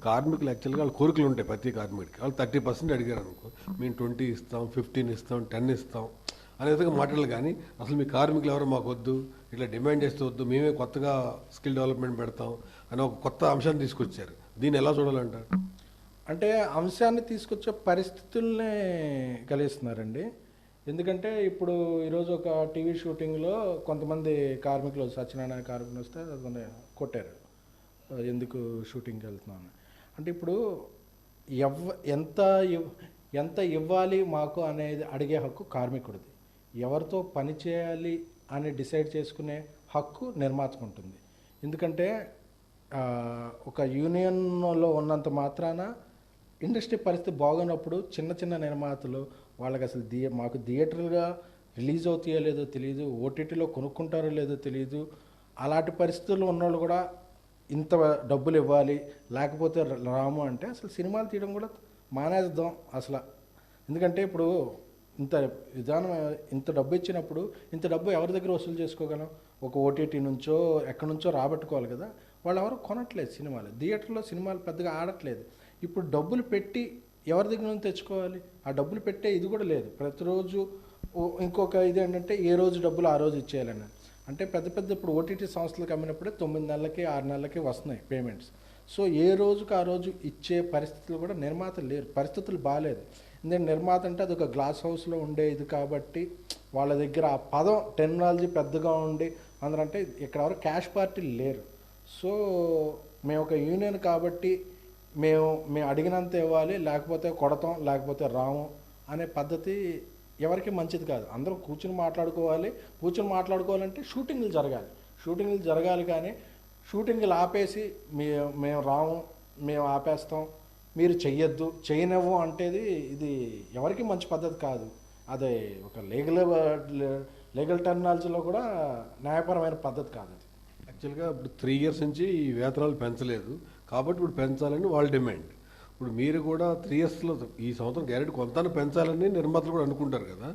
కార్మికులు యాక్చువల్గా వాళ్ళ కోరికలు ఉంటాయి ప్రతి కార్మికుడికి. వాళ్ళు 30% అడిగారు అనుకో, మేము 20 ఇస్తాం, 15 ఇస్తాం, 10 ఇస్తాం అనే విధంగా మాట్లాడాలి. కానీ అసలు మీ కార్మికులు ఎవరో మాకు వద్దు, ఇట్లా డిమాండ్ చేస్తే వద్దు, మేమే కొత్తగా స్కిల్ డెవలప్మెంట్ పెడతాం అని ఒక కొత్త అంశాన్ని తీసుకొచ్చారు. దీన్ని ఎలా చూడాలంటారు? అంటే అంశాన్ని తీసుకొచ్చే పరిస్థితుల్ని కలిగిస్తున్నారండి. ఎందుకంటే ఇప్పుడు ఈరోజు ఒక టీవీ షూటింగ్లో కొంతమంది కార్మికులు, సత్యనారాయణ కార్మికులు వస్తే అతను కొట్టారు, ఎందుకు షూటింగ్కి వెళ్తున్నాను అంటే. ఇప్పుడు ఎంత ఎంత ఇవ్వాలి మాకు అనేది అడిగే హక్కు కార్మికుడిది. ఎవరితో పని చేయాలి అని డిసైడ్ చేసుకునే హక్కు నిర్మాతకు ఉంటుంది. ఎందుకంటే ఒక యూనియన్లో ఉన్నంత మాత్రాన ఇండస్ట్రీ పరిస్థితి బాగున్నప్పుడు చిన్న చిన్న నిర్మాతలు వాళ్ళకి అసలు మాకు థియేటర్గా రిలీజ్ అవుతాయో లేదో తెలియదు, ఓటీటీలో కొనుక్కుంటారో లేదో తెలియదు. అలాంటి పరిస్థితుల్లో ఉన్నవాళ్ళు కూడా ఇంత డబ్బులు ఇవ్వాలి లేకపోతే రాము అంటే అసలు సినిమాలు తీయడం కూడా మానేద్దాం అసలు. ఎందుకంటే ఇప్పుడు ఇంత విధానం, ఇంత డబ్బు ఇచ్చినప్పుడు ఇంత డబ్బు ఎవరి దగ్గర వసూలు చేసుకోగలం? ఒక ఓటీటీ నుంచో ఎక్కడి నుంచో రాబట్టుకోవాలి కదా. వాళ్ళు ఎవరు కొనట్లేదు సినిమాలు, థియేటర్లో సినిమాలు పెద్దగా ఆడట్లేదు. ఇప్పుడు డబ్బులు పెట్టి ఎవరి దగ్గర నుంచి తెచ్చుకోవాలి? ఆ డబ్బులు పెట్టే ఇది కూడా లేదు. ప్రతిరోజు ఇంకొక ఇది ఏంటంటే ఏ రోజు డబ్బులు ఆ రోజు ఇచ్చేయాలని. అంటే పెద్ద పెద్ద ఇప్పుడు ఓటీటీ సంస్థలకు అమ్మినప్పుడే 9 నెలలకి 6 నెలలకి వస్తున్నాయి పేమెంట్స్. సో ఏ రోజుకి ఆ రోజు ఇచ్చే పరిస్థితులు కూడా నిర్మాతలు లేరు, పరిస్థితులు బాగాలేదు. ఎందుకంటే నిర్మాత అంటే అది ఒక గ్లాస్ హౌస్లో ఉండే ఇది కాబట్టి వాళ్ళ దగ్గర ఆ పదం టెక్నాలజీ పెద్దగా ఉండి అందరంటే ఇక్కడ ఎవరు క్యాష్ పార్టీలు లేరు. సో మేము ఒక యూనియన్ కాబట్టి మేము అడిగినంత ఇవ్వాలి, లేకపోతే కొడతాం, లేకపోతే రాము అనే పద్ధతి ఎవరికి మంచిది కాదు. అందరూ కూర్చుని మాట్లాడుకోవాలంటే షూటింగ్లు జరగాలి. కానీ షూటింగ్లు ఆపేసి మేము రాము, మేము ఆపేస్తాం, మీరు చెయ్యొద్దు, చేయనివ్వం అంటేది ఇది ఎవరికి మంచి పద్ధతి కాదు. అదే ఒక లీగల్ టెర్మినాలజీలో కూడా న్యాయపరమైన పద్ధతి కాదు అది. యాక్చువల్గా ఇప్పుడు 3 years నుంచి ఈ వేతనాలు పెంచలేదు కాబట్టి ఇప్పుడు పెంచాలని వాళ్ళ డిమాండ్. ఇప్పుడు మీరు కూడా 3 yearsలో ఈ సంవత్సరం గ్యారెంటీ కొంత పెంచాలని నిర్మాతలు కూడా అనుకుంటారు కదా.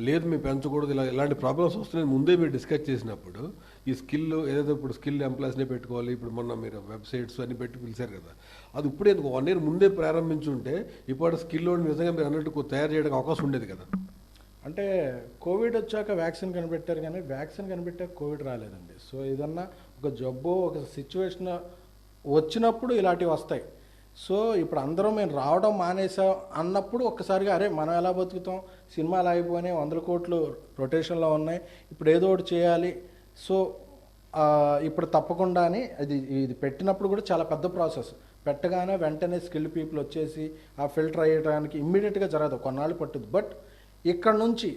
లేదు మేము పెంచకూడదు, ఇలాంటి ప్రాబ్లమ్స్ వస్తున్నాయి ముందే మీరు డిస్కస్ చేసినప్పుడు ఈ స్కిల్ ఏదైతే ఇప్పుడు స్కిల్ ఎంప్లాయీస్నే పెట్టుకోవాలి, ఇప్పుడు మొన్న మీరు వెబ్సైట్స్ అన్ని పెట్టి పిలిచారు కదా, అది ఇప్పుడే ఎందుకు 1 year ముందే ప్రారంభించుంటే ఇప్పుడు స్కిల్ నిజంగా మీరు అన్నట్టు తయారు చేయడానికి అవకాశం ఉండేది కదా. అంటే కోవిడ్ వచ్చాక వ్యాక్సిన్ కనిపెట్టారు కానీ వ్యాక్సిన్ కనిపెట్టాక కోవిడ్ రాలేదండి. సో ఏదన్నా ఒక జబ్బు ఒక సిచ్యువేషన్ వచ్చినప్పుడు ఇలాంటివి వస్తాయి. సో ఇప్పుడు అందరూ మేము రావడం మానేసాం అన్నప్పుడు ఒక్కసారిగా అరే మనం ఎలా బతుకుతాం, సినిమాలు అయిపోయినాయి, 100 కోట్లు రొటేషన్లో ఉన్నాయి, ఇప్పుడు ఏదో ఒకటి చేయాలి. సో ఇప్పుడు తప్పకుండా అని ఇది పెట్టినప్పుడు కూడా చాలా పెద్ద ప్రాసెస్. పెట్టగానే వెంటనే స్కిల్డ్ పీపుల్ వచ్చేసి ఆ ఫిల్టర్ అయ్యడానికి ఇమ్మీడియట్గా జరగదు, కొన్నాళ్ళు పట్టుద్ది. బట్ ఇక్కడ నుంచి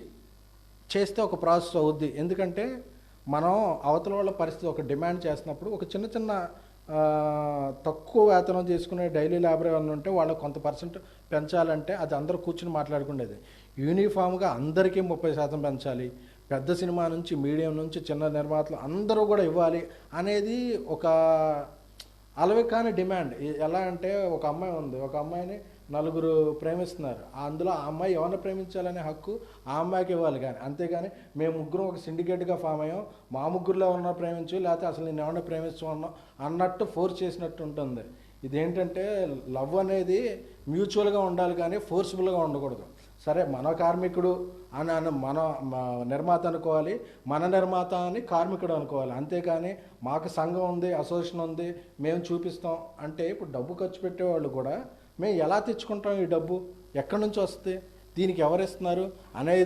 చేస్తే ఒక ప్రాసెస్ అవుద్ది. ఎందుకంటే మనం అవతల వాళ్ళ పరిస్థితి ఒక డిమాండ్ చేస్తున్నప్పుడు ఒక చిన్న తక్కువ వేతనం చేసుకునే డైలీ లేబర్ ఏమైనా ఉంటే వాళ్ళకి కొంత % పెంచాలంటే అది అందరూ కూర్చుని మాట్లాడుకునేది. యూనిఫామ్గా అందరికీ 30% పెంచాలి, పెద్ద సినిమా నుంచి మీడియం నుంచి చిన్న నిర్మాతలు అందరూ కూడా ఇవ్వాలి అనేది ఒక అలవికాని డిమాండ్. ఎలా అంటే ఒక అమ్మాయి ఉంది, ఒక అమ్మాయిని 4 ప్రేమిస్తున్నారు, అందులో ఆ అమ్మాయి ఎవరిని ప్రేమించాలనే హక్కు ఆ అమ్మాయికి ఇవ్వాలి. కానీ అంతేగాని మేము ముగ్గురం ఒక సిండికేట్గా ఫామ్ అయ్యాం, మా ముగ్గురులో ఉన్న ప్రేమించు లేకపోతే అసలు నేను ఎవరిని ప్రేమించుకున్నాం అన్నట్టు ఫోర్స్ చేసినట్టు ఉంటుంది. ఇదేంటంటే లవ్ అనేది మ్యూచువల్గా ఉండాలి కానీ ఫోర్స్ఫుల్గా ఉండకూడదు. సరే మన కార్మికుడు అని మన నిర్మాత అనుకోవాలి, మన నిర్మాత అని కార్మికుడు అనుకోవాలి. అంతేకాని మాకు సంఘం ఉంది, అసోసియేషన్ ఉంది, మేము చూపిస్తాం అంటే ఇప్పుడు డబ్బు ఖర్చు పెట్టేవాళ్ళు కూడా మేము ఎలా తెచ్చుకుంటాం, ఈ డబ్బు ఎక్కడి నుంచి వస్తే, దీనికి ఎవరు ఇస్తున్నారు అనేది